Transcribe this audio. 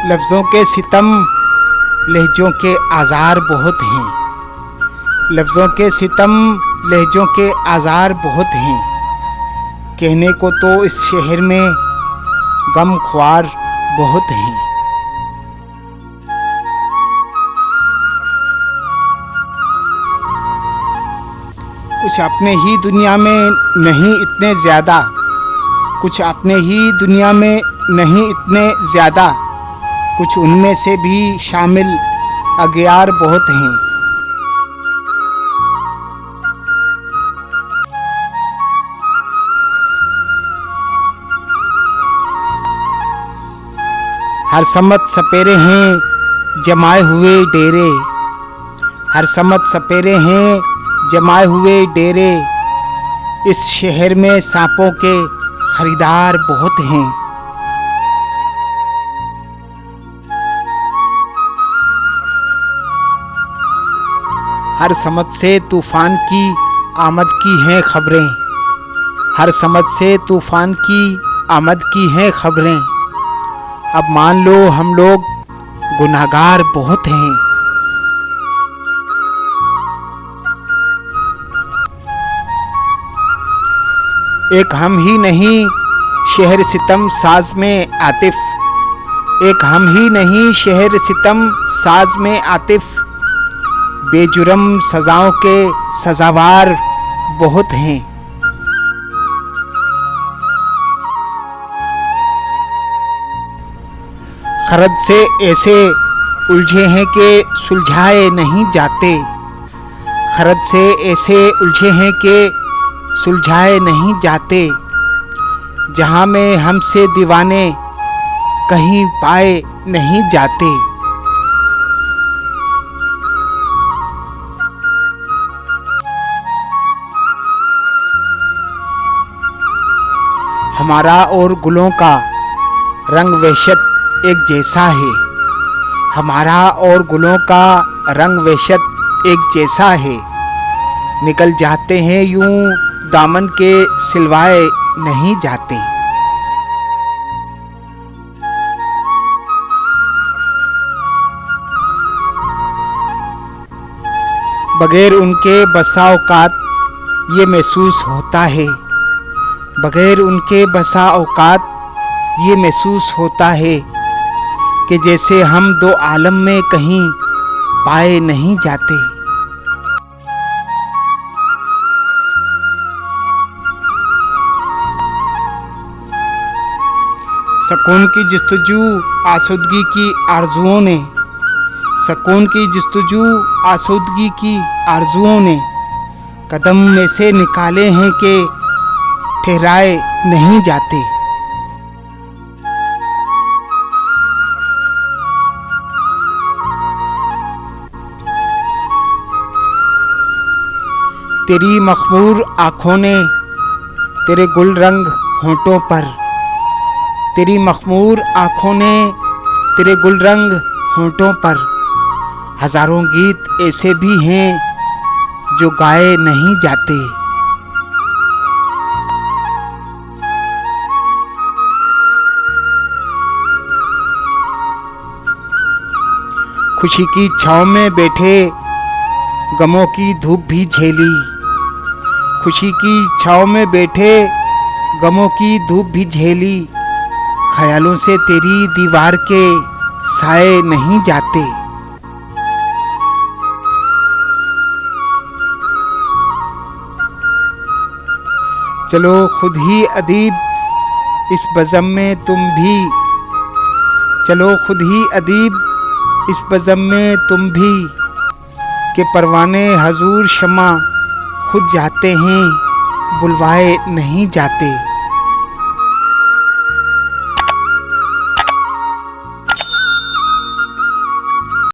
लफ्ज़ों के सितम लहजों के आज़ार बहुत हैं। लफ्ज़ों के सितम लहजों के आज़ार बहुत हैं। कहने को तो इस शहर में गम ख्वार बहुत हैं। कुछ अपने ही दुनिया में नहीं इतने ज़्यादा, कुछ अपने ही दुनिया में नहीं इतने ज़्यादा, कुछ उनमें से भी शामिल अगयार बहुत हैं। हर समत सपेरे हैं जमाए हुए डेरे, हर समत सपेरे हैं जमाए हुए डेरे। इस शहर में सांपों के खरीदार बहुत हैं। हर समत से तूफान की आमद की हैं खबरें, हर समत से तूफान की आमद की हैं खबरें। अब मान लो हम लोग गुनाहगार बहुत हैं। एक हम ही नहीं शहर सितम साज में आतिफ, एक हम ही नहीं शहर सितम साज में आतिफ। बेजुर्म सजाओं के सजावार बहुत हैं। खरद से ऐसे उलझे हैं कि सुलझाए नहीं जाते, खरद से ऐसे उलझे हैं कि सुलझाए नहीं जाते। जहां में हमसे दीवाने कहीं पाए नहीं जाते। हमारा और गुलों का रंग वहशत एक जैसा है, हमारा और गुलों का रंग वहशत एक जैसा है। निकल जाते हैं यूं दामन के सिलवाए नहीं जाते। बगैर उनके बसा औकात ये महसूस होता है, बगैर उनके बसा औकात ये महसूस होता है कि जैसे हम दो आलम में कहीं पाए नहीं जाते। सुकून की जस्तजू आसूदगी की आरजुओं ने, सुकून की जस्तजू आसूदगी की आरजुओं ने कदम में से निकाले हैं कि ठहराए नहीं जाते। तेरी मखमूर आँखों ने तेरे गुल रंग होंठों पर, तेरी मखमूर आँखों ने तेरे गुल रंग होंठों पर। हजारों गीत ऐसे भी हैं जो गाए नहीं जाते। खुशी की छाँव में बैठे गमों की धूप भी झेली, खुशी की छाँव में बैठे गमों की धूप भी झेली। ख्यालों से तेरी दीवार के साए नहीं जाते। चलो खुद ही अदीब इस बज़म में तुम भी, चलो खुद ही अदीब इस बज़म में तुम भी। कि परवाने हजूर शमा खुद जाते हैं बुलवाए नहीं जाते।